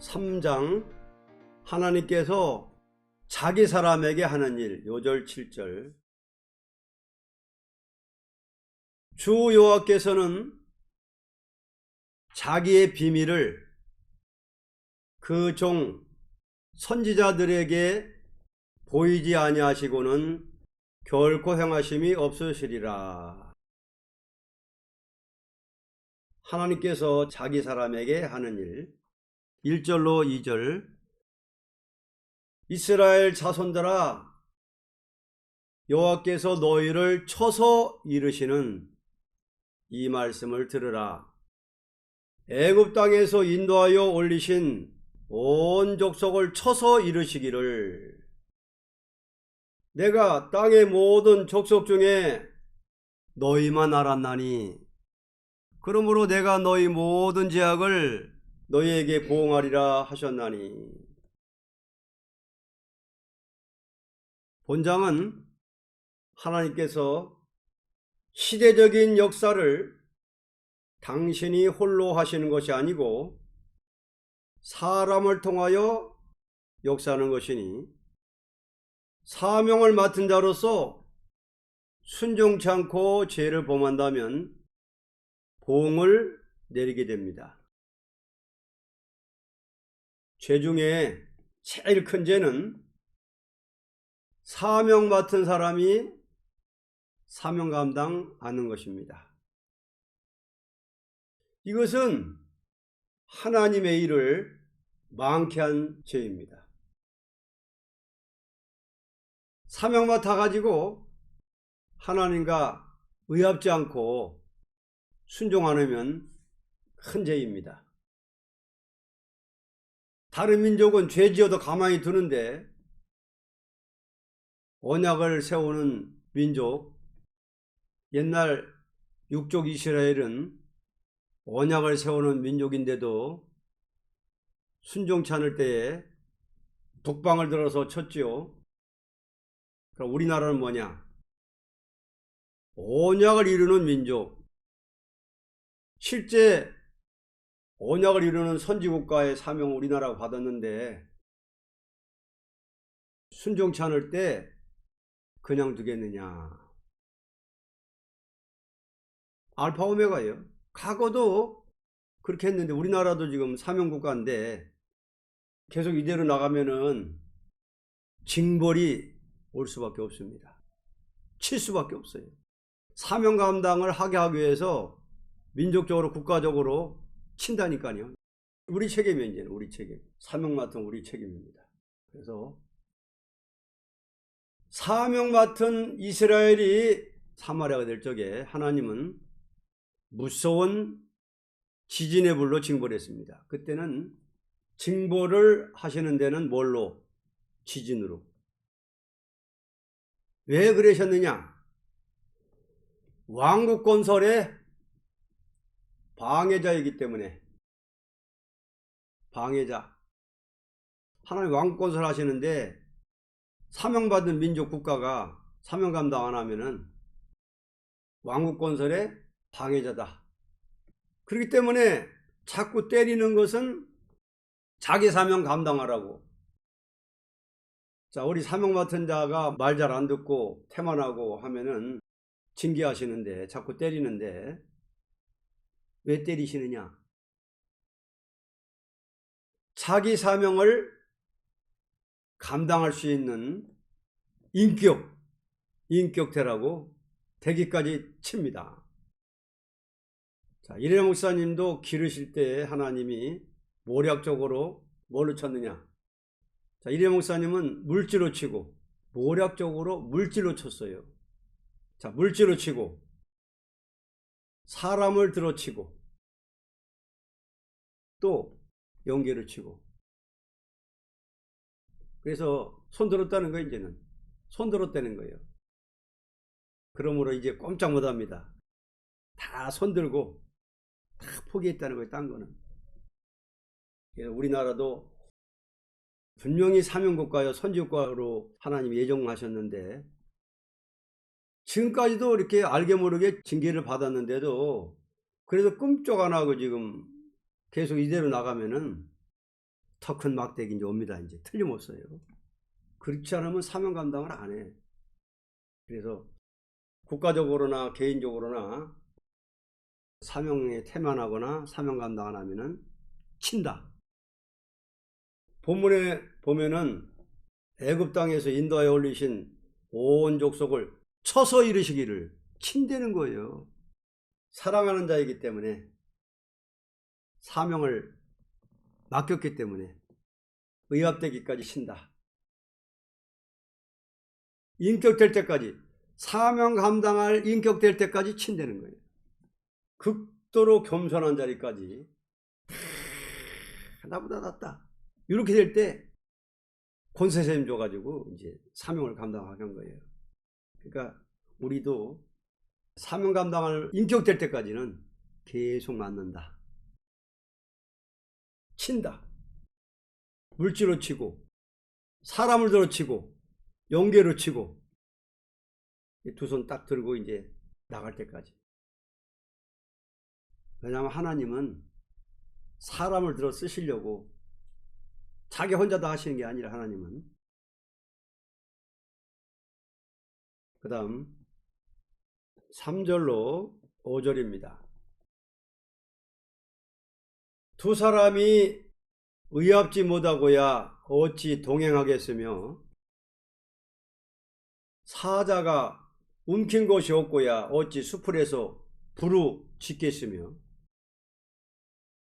3장 하나님께서 자기 사람에게 하는 일, 5절 7절. 주 여호와께서는 자기의 비밀을 그 종 선지자들에게 보이지 아니하시고는 결코 행하심이 없으시리라. 하나님께서 자기 사람에게 하는 일, 1절로 2절. 이스라엘 자손들아, 여호와께서 너희를 쳐서 이르시는 이 말씀을 들으라. 애굽 땅에서 인도하여 올리신 온 족속을 쳐서 이르시기를, 내가 땅의 모든 족속 중에 너희만 알았나니 그러므로 내가 너희 모든 죄악을 너희에게 보응하리라 하셨나니. 본장은 하나님께서 시대적인 역사를 당신이 홀로 하시는 것이 아니고 사람을 통하여 역사하는 것이니, 사명을 맡은 자로서 순종치 않고 죄를 범한다면 보응을 내리게 됩니다. 죄 중에 제일 큰 죄는 사명 맡은 사람이 사명 감당 않는 것입니다. 이것은 하나님의 일을 망케 한 죄입니다. 사명 맡아가지고 하나님과 의합지 않고 순종 안 하면 큰 죄입니다. 다른 민족은 죄 지어도 가만히 두는데 언약을 세우는 민족, 옛날 육족 이스라엘은 언약을 세우는 민족인데도 순종치 않을 때에 독방을 들어서 쳤지요. 그럼 우리나라는 뭐냐? 언약을 이루는 민족, 실제 언약을 이루는 선지국가의 사명을 우리나라가 받았는데 순종치 않을 때 그냥 두겠느냐? 알파 오메가예요. 과거도 그렇게 했는데 우리나라도 지금 사명국가인데 계속 이대로 나가면은 징벌이 올 수밖에 없습니다. 칠 수밖에 없어요. 사명 감당을 하게 하기 위해서 민족적으로 국가적으로 친다니까요. 우리 책임이에요. 이제는 우리 책임. 사명 맡은 우리 책임입니다. 그래서 사명 맡은 이스라엘이 사마리아가 될 적에 하나님은 무서운 지진의 불로 징벌했습니다. 그때는 징벌을 하시는 데는 뭘로? 지진으로. 왜 그러셨느냐? 왕국 건설의 방해자이기 때문에. 방해자. 하나님 왕국 건설 하시는데 사명받은 민족 국가가 사명 감당 안 하면은 왕국 건설의 방해자다. 그렇기 때문에 자꾸 때리는 것은 자기 사명 감당하라고. 자, 우리 사명 맡은 자가 말 잘 안 듣고 태만하고 하면은 징계하시는데, 자꾸 때리는데 왜 때리시느냐? 자기 사명을 감당할 수 있는 인격대라고 대기까지 칩니다. 자, 이래 목사님도 기르실 때 하나님이 모략적으로 뭘로 쳤느냐? 자, 이래 목사님은 물질로 치고 모략적으로 물질로 쳤어요. 자, 물질로 치고 사람을 들어치고 또 연계를 치고. 그래서 손 들었다는 거예요. 이제는 손 들었다는 거예요. 그러므로 이제 꼼짝 못합니다. 다 손 들고 다 포기했다는 거예요. 딴 거는. 그래서 우리나라도 분명히 사명국가요 선지국가로 하나님이 예정하셨는데 지금까지도 이렇게 알게 모르게 징계를 받았는데도 그래도 끔쩍 안 하고 지금 계속 이대로 나가면은 더 큰 막대기 이제 옵니다. 이제 틀림없어요. 그렇지 않으면 사명 감당을 안 해. 그래서 국가적으로나 개인적으로나 사명에 태만하거나 사명 감당 안 하면은 친다. 본문에 보면은 애굽 땅에서 인도하에 올리신 온 족속을 쳐서 이르시기를 친대는 거예요. 사랑하는 자이기 때문에, 사명을 맡겼기 때문에 의합되기까지 친다. 인격될 때까지, 사명 감당할 인격될 때까지 친대는 거예요. 극도로 겸손한 자리까지 나보다 낫다. 이렇게 될 때 권세셈 줘가지고 이제 사명을 감당하게 한 거예요. 그러니까 우리도 사명 감당할 인격될 때까지는 계속 맞는다. 친다. 물질로 치고, 사람을 들어 치고, 영계로 치고, 두 손 딱 들고 이제 나갈 때까지. 왜냐하면 하나님은 사람을 들어 쓰시려고 자기 혼자 다 하시는 게 아니라, 하나님은 그 다음 3절로 5절입니다. 두 사람이 의합지 못하고야 어찌 동행하겠으며 사자가 움킨 곳이 없고야 어찌 수풀에서 부르짖겠으며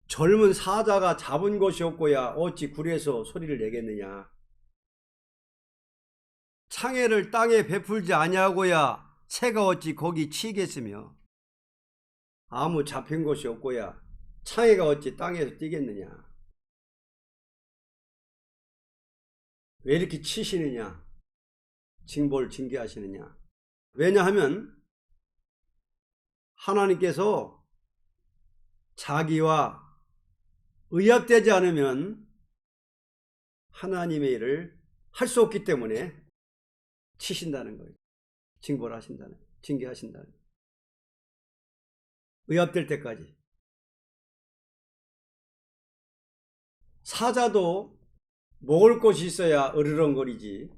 젊은 사자가 잡은 곳이 없고야 어찌 굴에서 소리를 내겠느냐. 창해를 땅에 베풀지 아니하고야 새가 어찌 거기 치겠으며 아무 잡힌 곳이 없고야 창해가 어찌 땅에서 뛰겠느냐. 왜 이렇게 치시느냐, 징벌 징계하시느냐. 왜냐하면 하나님께서 자기와 의합되지 않으면 하나님의 일을 할 수 없기 때문에 치신다는 거예요. 징벌하신다는 거예요. 징계하신다는 거예요. 의합될 때까지. 사자도 먹을 곳이 있어야 으르렁거리지,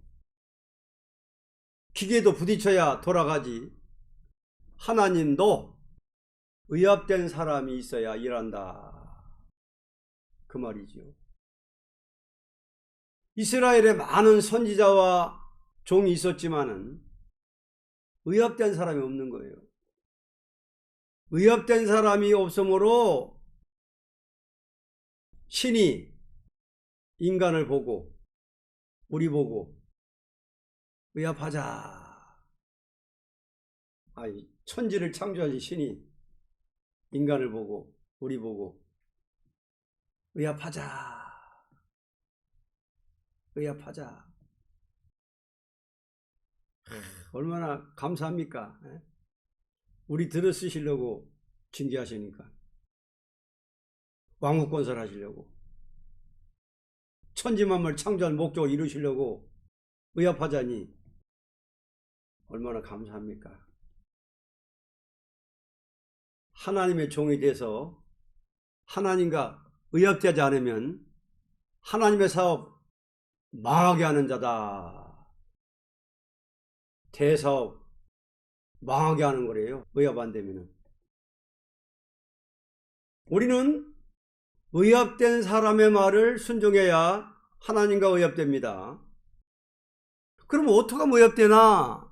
기계도 부딪혀야 돌아가지, 하나님도 의합된 사람이 있어야 일한다. 그 말이죠. 이스라엘에 많은 선지자와 종이 있었지만은 의합된 사람이 없는 거예요. 의합된 사람이 없으므로 신이 인간을 보고, 우리 보고 의합하자. 아니, 천지를 창조하신 신이 인간을 보고, 우리 보고 의합하자. 의합하자. 얼마나 감사합니까? 우리 들어 쓰시려고 징계하시니까, 왕국건설 하시려고, 천지만물 창조할 목적을 이루시려고 의합하자니 얼마나 감사합니까? 하나님의 종이 돼서 하나님과 의합되지 않으면 하나님의 사업 망하게 하는 자다. 대사업 망하게 하는 거래요. 의합 안 되면은. 우리는 의합된 사람의 말을 순종해야 하나님과 의합됩니다. 그럼 어떻게 하면 의합되나?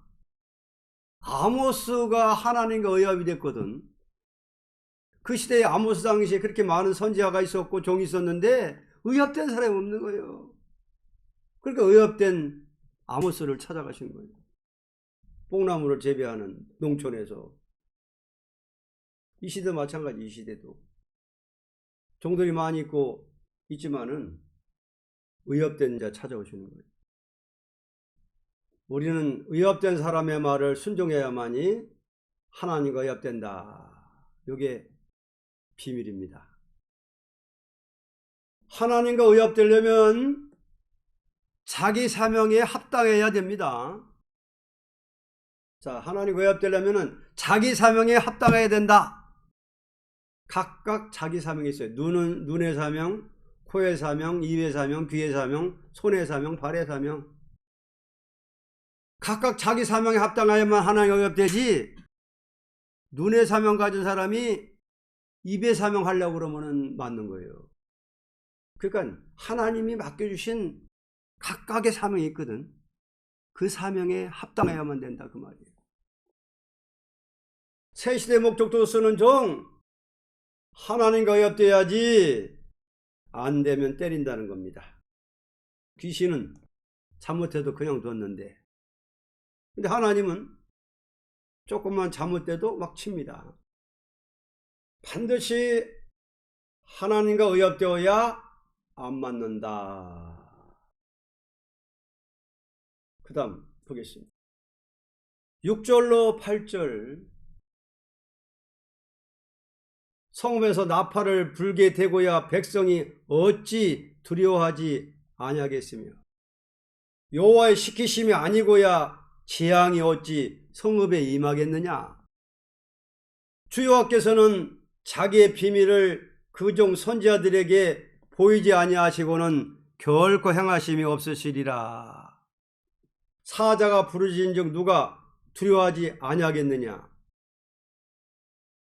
아모스가 하나님과 의합이 됐거든. 그 시대에 아모스 당시에 그렇게 많은 선지자가 있었고 종이 있었는데 의합된 사람이 없는 거예요. 그러니까 의합된 아모스를 찾아가신 거예요. 뽕나무를 재배하는 농촌에서. 이 시대 마찬가지. 이 시대도 종들이 많이 있지만은 의합된 자 찾아오시는 거예요. 우리는 의합된 사람의 말을 순종해야만이 하나님과 의합된다. 이게 비밀입니다. 하나님과 의합되려면 자기 사명에 합당해야 됩니다. 자, 하나님과 의합되려면 자기 사명에 합당해야 된다. 각각 자기 사명이 있어요. 눈의 사명, 코의 사명, 입의 사명, 귀의 사명, 손의 사명, 발의 사명. 각각 자기 사명에 합당하여만 하나님 의협되지, 눈의 사명 가진 사람이 입의 사명 하려고 그러면 맞는 거예요. 그러니까 하나님이 맡겨주신 각각의 사명이 있거든. 그 사명에 합당해야만 된다 그 말이에요. 새 시대 목적도 쓰는 종, 하나님과 의협돼야지 안 되면 때린다는 겁니다. 귀신은 잘못해도 그냥 뒀는데, 근데 하나님은 조금만 잘못돼도 막 칩니다. 반드시 하나님과 의협되어야 안 맞는다. 그 다음 보겠습니다. 6절로 8절. 성읍에서 나팔을 불게 되고야 백성이 어찌 두려워하지 아니하겠으며, 여호와의 시키심이 아니고야 재앙이 어찌 성읍에 임하겠느냐. 주 여호와께서는 자기의 비밀을 그 종 선지자들에게 보이지 아니하시고는 결코 행하심이 없으시리라. 사자가 부르짖은즉 누가 두려워하지 아니하겠느냐.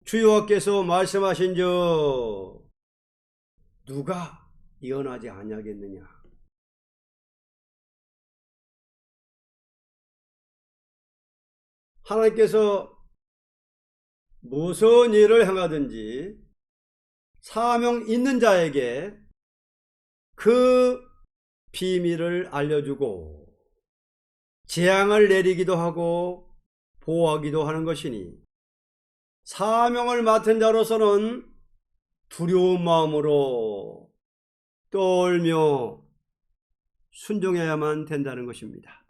주 여호와께서 말씀하신즉 누가 예언하지 아니하겠느냐. 하나님께서 무슨 일을 행하든지 사명 있는 자에게 그 비밀을 알려주고 재앙을 내리기도 하고 보호하기도 하는 것이니, 사명을 맡은 자로서는 두려운 마음으로 떨며 순종해야만 된다는 것입니다.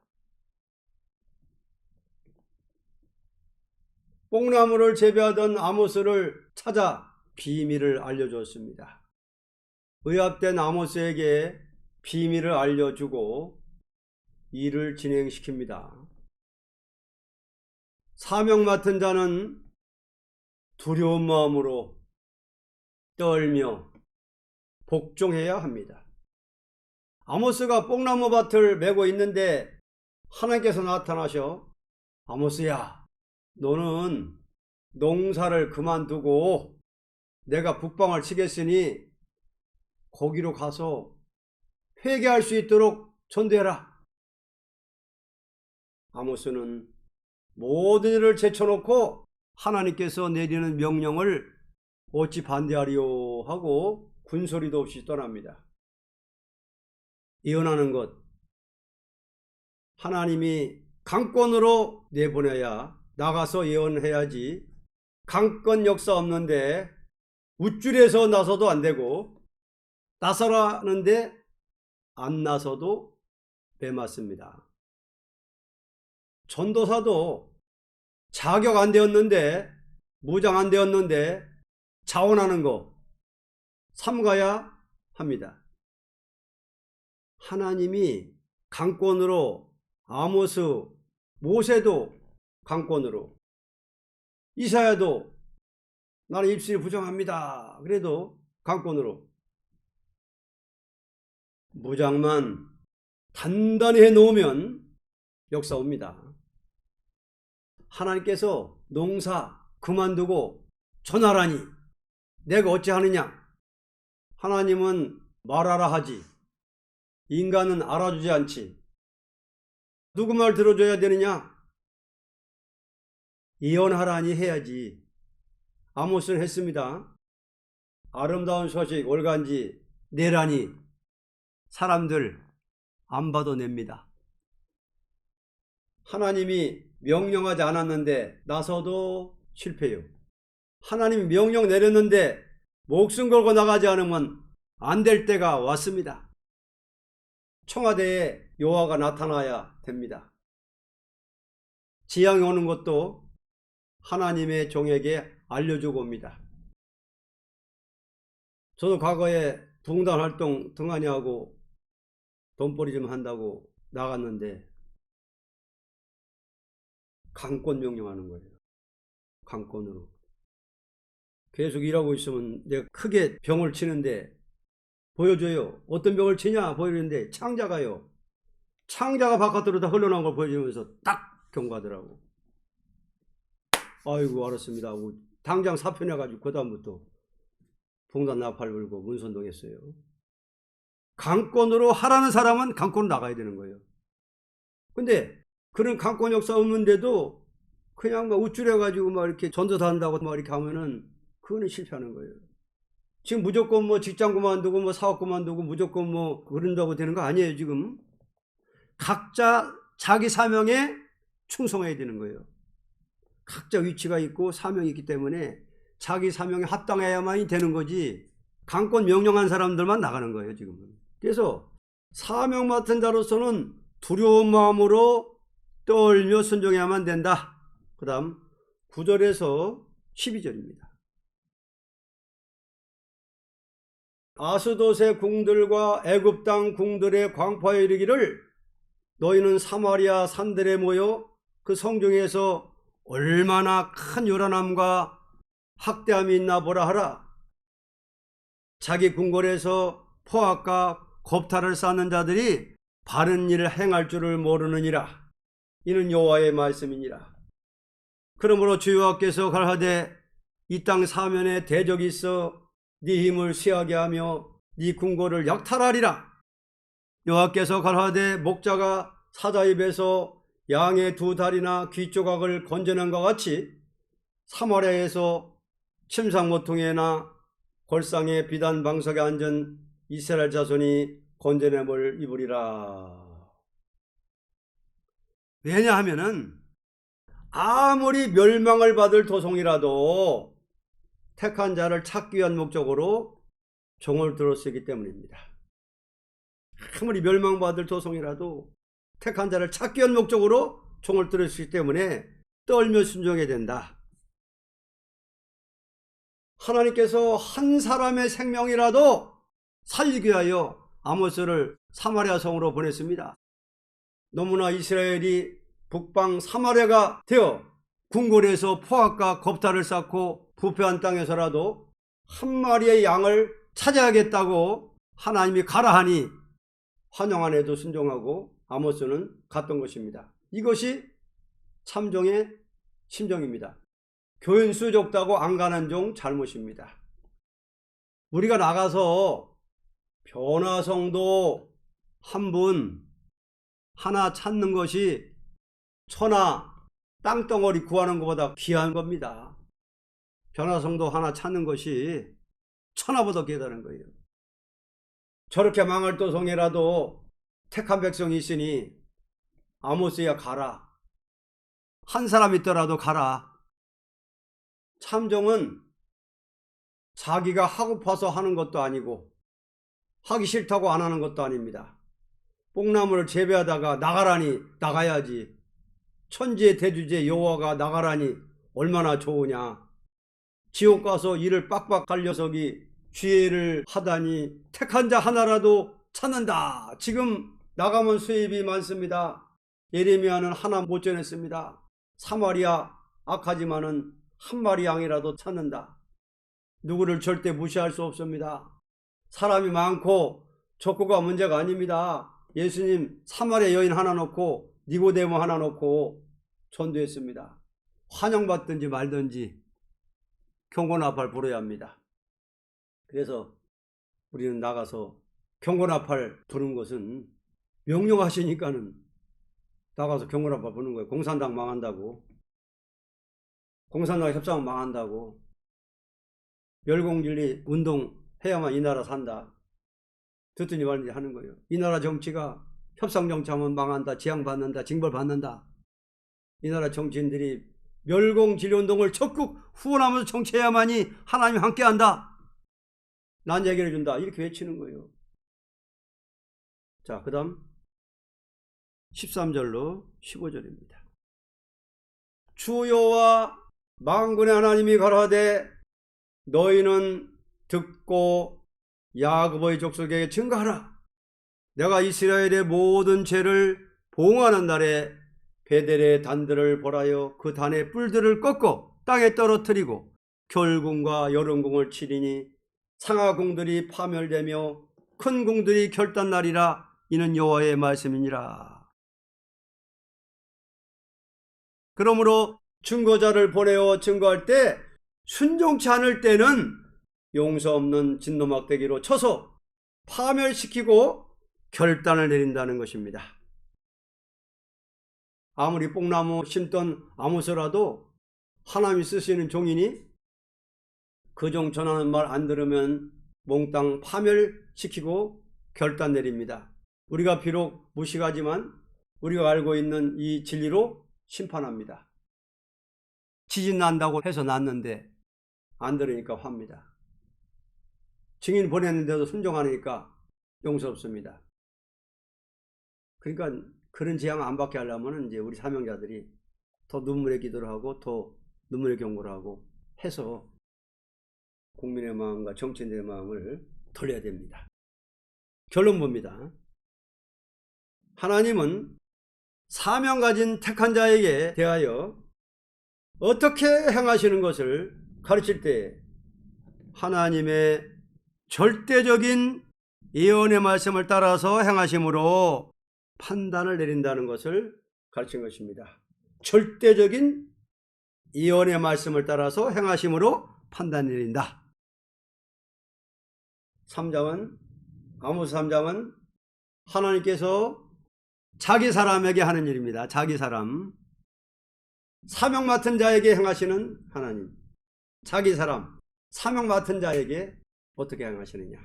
뽕나무를 재배하던 아모스를 찾아 비밀을 알려주었습니다. 의합된 아모스에게 비밀을 알려주고 일을 진행시킵니다. 사명 맡은 자는 두려운 마음으로 떨며 복종해야 합니다. 아모스가 뽕나무 밭을 메고 있는데 하나님께서 나타나셔, 아모스야, 너는 농사를 그만두고 내가 북방을 치겠으니 거기로 가서 회개할 수 있도록 전도해라. 아모스는 모든 일을 제쳐놓고 하나님께서 내리는 명령을 어찌 반대하리요 하고 군소리도 없이 떠납니다. 예언하는 것, 하나님이 강권으로 내보내야 나가서 예언해야지, 강권 역사 없는데 우쭐해서 나서도 안 되고 나서라는데 안 나서도 배 맞습니다. 전도사도 자격 안 되었는데, 무장 안 되었는데 자원하는 거 삼가야 합니다. 하나님이 강권으로 아모스, 모세도 강권으로, 이사야도 나는 입술이 부정합니다 그래도 강권으로, 무장만 단단히 해놓으면 역사 옵니다. 하나님께서 농사 그만두고 전하라니 내가 어찌하느냐. 하나님은 말하라 하지 인간은 알아주지 않지. 누구 말 들어줘야 되느냐? 예언하라니 해야지. 아모스는 했습니다. 아름다운 소식 올간지 내라니 사람들 안 봐도 냅니다. 하나님이 명령하지 않았는데 나서도 실패해요. 하나님이 명령 내렸는데 목숨 걸고 나가지 않으면 안 될 때가 왔습니다. 청와대에 여호와가 나타나야 됩니다. 재앙이 오는 것도 하나님의 종에게 알려주고 옵니다. 저도 과거에 붕단 활동 등한히 하고 돈벌이 좀 한다고 나갔는데 강권 명령하는 거예요. 강권으로. 계속 일하고 있으면 내가 크게 병을 치는데 보여줘요. 어떤 병을 치냐 보여주는데 창자가요. 창자가 바깥으로 다 흘러나온 걸 보여주면서 딱 경고하더라고. 아이고 알았습니다 하고 당장 사표내가지고 그 다음부터 봉단 나팔 불고 문선동했어요. 강권으로 하라는 사람은 강권으로 나가야 되는 거예요. 근데 그런 강권 역사 없는데도 그냥 막 우쭐해가지고 막 이렇게 전도사 한다고 막 이렇게 하면은 그거는 실패하는 거예요. 지금 무조건 뭐 직장 그만두고 뭐 사업 그만두고 무조건 뭐 그런다고 되는 거 아니에요. 지금 각자 자기 사명에 충성해야 되는 거예요. 각자 위치가 있고 사명이 있기 때문에 자기 사명에 합당해야만이 되는 거지 강권 명령한 사람들만 나가는 거예요. 지금은. 그래서 사명 맡은 자로서는 두려운 마음으로 떨며 순종해야만 된다. 그 다음 9절에서 12절입니다. 아스돗의 궁들과 애굽 땅 궁들의 광파에 이르기를 너희는 사마리아 산들에 모여 그 성중에서 얼마나 큰 요란함과 학대함이 있나 보라 하라. 자기 궁궐에서 포악과 겁탈을 쌓는 자들이 바른 일을 행할 줄을 모르느니라. 이는 여호와의 말씀이니라. 그러므로 주 여호와께서 가라사대 이 땅 사면에 대적이 있어 네 힘을 쇠하게 하며 네 궁궐을 약탈하리라. 여호와께서 가라사대 목자가 사자 입에서 양의 두 다리나 귀 조각을 건져낸 것 같이 사마리아에서 침상모퉁이나 골상의 비단 방석에 앉은 이스라엘 자손이 건져냄을 입으리라. 왜냐하면은 아무리 멸망을 받을 도성이라도 택한 자를 찾기 위한 목적으로 종을 들어쓰기 때문입니다. 아무리 멸망받을 도성이라도 택한 자를 찾기 위한 목적으로 종을 들어쓰기 때문에 떨며 순종해야 된다. 하나님께서 한 사람의 생명이라도 살리기 위하여 아모스를 사마리아 성으로 보냈습니다. 너무나 이스라엘이 북방 사마리아가 되어 궁궐에서 포악과 겁탈을 쌓고 부패한 땅에서라도 한 마리의 양을 찾아야겠다고 하나님이 가라 하니 환영 안에도 순종하고 아모스는 갔던 것입니다. 이것이 참종의 심정입니다. 교인수 적다고 안 가는 종 잘못입니다. 우리가 나가서 변화성도 한 분 하나 찾는 것이 천하 땅덩어리 구하는 것보다 귀한 겁니다. 변화성도 하나 찾는 것이 천하보다 귀하다는 거예요. 저렇게 망할 도성이라도 택한 백성이 있으니 아모스야 가라. 한 사람 있더라도 가라. 참종은 자기가 하고파서 하는 것도 아니고 하기 싫다고 안 하는 것도 아닙니다. 뽕나무를 재배하다가 나가라니 나가야지. 천지의 대주제 여호와가 나가라니 얼마나 좋으냐. 지옥 가서 이를 빡빡 갈 녀석이 죄를 하다니 택한 자 하나라도 찾는다. 지금 나가면 수입이 많습니다. 예레미야는 하나 못 전했습니다. 사마리아 악하지만은 한 마리 양이라도 찾는다. 누구를 절대 무시할 수 없습니다. 사람이 많고 족구가 문제가 아닙니다. 예수님 사마리아 여인 하나 놓고 니고데모 하나 놓고 전도했습니다. 환영받든지 말든지 경고나팔 불어야 합니다. 그래서 우리는 나가서 경고나팔 부는 것은 명령하시니까는 나가서 경고나팔 부는 거예요. 공산당 망한다고, 공산당 협상 망한다고, 멸공진리 운동해야만 이 나라 산다. 듣더니 말든지 하는 거예요. 이 나라 정치가 협상 정치하면 망한다, 지향받는다, 징벌받는다. 이 나라 정치인들이 멸공진리운동을 적극 후원하면서 정치해야만이 하나님이 함께한다. 난 얘기를 준다. 이렇게 외치는 거예요. 자, 그 다음 13절로 15절입니다. 주 여호와 만군의 하나님이 가라사대 너희는 듣고 야곱의 족속에게 증거하라. 내가 이스라엘의 모든 죄를 보응하는 날에 베델의 단들을 벌하여 그 단의 뿔들을 꺾어 땅에 떨어뜨리고 겨울궁과 여름궁을 치리니 상하궁들이 파멸되며 큰 공들이 결단나리라. 이는 여호와의 말씀이니라. 그러므로 증거자를 보내어 증거할 때 순종치 않을 때는 용서 없는 진노막대기로 쳐서 파멸시키고 결단을 내린다는 것입니다. 아무리 뽕나무 심던 아무서라도 하나님이 쓰시는 종이니 그 종 전하는 말 안 들으면 몽땅 파멸시키고 결단 내립니다. 우리가 비록 무식하지만 우리가 알고 있는 이 진리로 심판합니다. 지진 난다고 해서 났는데 안 들으니까 화입니다. 증인 보냈는데도 순종하니까 용서 없습니다. 그러니까 그런 재앙 안 받게 하려면 이제 우리 사명자들이 더 눈물의 기도를 하고 더 눈물의 경고를 하고 해서 국민의 마음과 정치인들의 마음을 돌려야 됩니다. 결론 봅니다. 하나님은 사명 가진 택한 자에게 대하여 어떻게 행하시는 것을 가르칠 때 하나님의 절대적인 예언의 말씀을 따라서 행하심으로 판단을 내린다는 것을 가르친 것입니다. 절대적인 예언의 말씀을 따라서 행하심으로 판단을 내린다. 3장은 아모스 3장은 하나님께서 자기 사람에게 하는 일입니다. 자기 사람. 사명 맡은 자에게 행하시는 하나님. 자기 사람. 사명 맡은 자에게 어떻게 행하시느냐.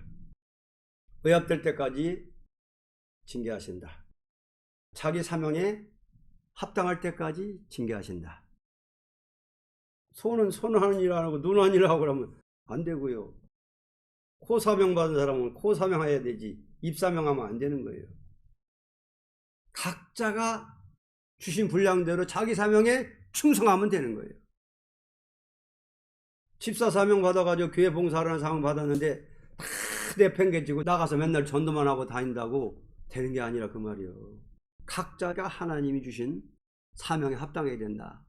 의합될 때까지 징계하신다. 자기 사명에 합당할 때까지 징계하신다. 손은 손하는 일 안 하고 눈 하는 일 하고 그러면 안 되고요. 코 사명 받은 사람은 코 사명해야 되지 입 사명하면 안 되는 거예요. 각자가 주신 분량대로 자기 사명에 충성하면 되는 거예요. 집사 사명 받아가지고 교회 봉사하는 사명 받았는데 다 내팽개치고 나가서 맨날 전도만 하고 다닌다고 되는 게 아니라 그 말이에요. 각자가 하나님이 주신 사명에 합당해야 된다.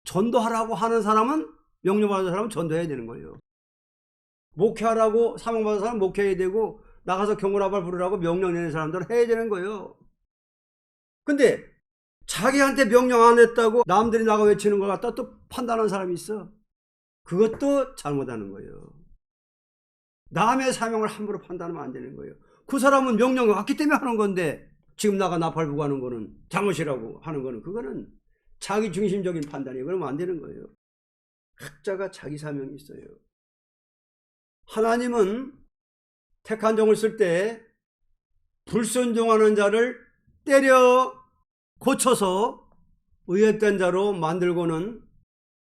전도하라고 하는 사람은 명령받은 사람은 전도해야 되는 거예요. 목회하라고 사명받은 사람은 목회해야 되고 나가서 경고라발 부르라고 명령 내는 사람들은 해야 되는 거예요. 근데 자기한테 명령 안 했다고 남들이 나가 외치는 걸 갖다 또 판단하는 사람이 있어. 그것도 잘못하는 거예요. 남의 사명을 함부로 판단하면 안 되는 거예요. 그 사람은 명령을 왔기 때문에 하는 건데 지금 나가 나팔부고 하는 거는 잘못이라고 하는 거는 그거는 자기 중심적인 판단이에요. 그러면 안 되는 거예요. 각자가 자기 사명이 있어요. 하나님은 택한 종을 쓸 때 불순종하는 자를 때려 고쳐서 의롭된 자로 만들고는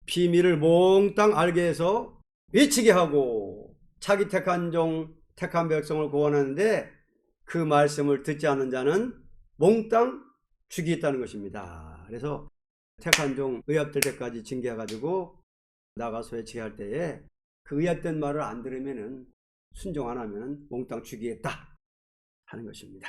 비밀을 몽땅 알게 해서 외치게 하고 자기 택한 종, 택한 백성을 구원하는데 그 말씀을 듣지 않는 자는 몽땅 죽이겠다는 것입니다. 그래서 택한 종 의합될 때까지 징계해가지고 나가서 외치게 할 때에 그 의합된 말을 안 들으면은 순종 안 하면은 몽땅 죽이겠다 하는 것입니다.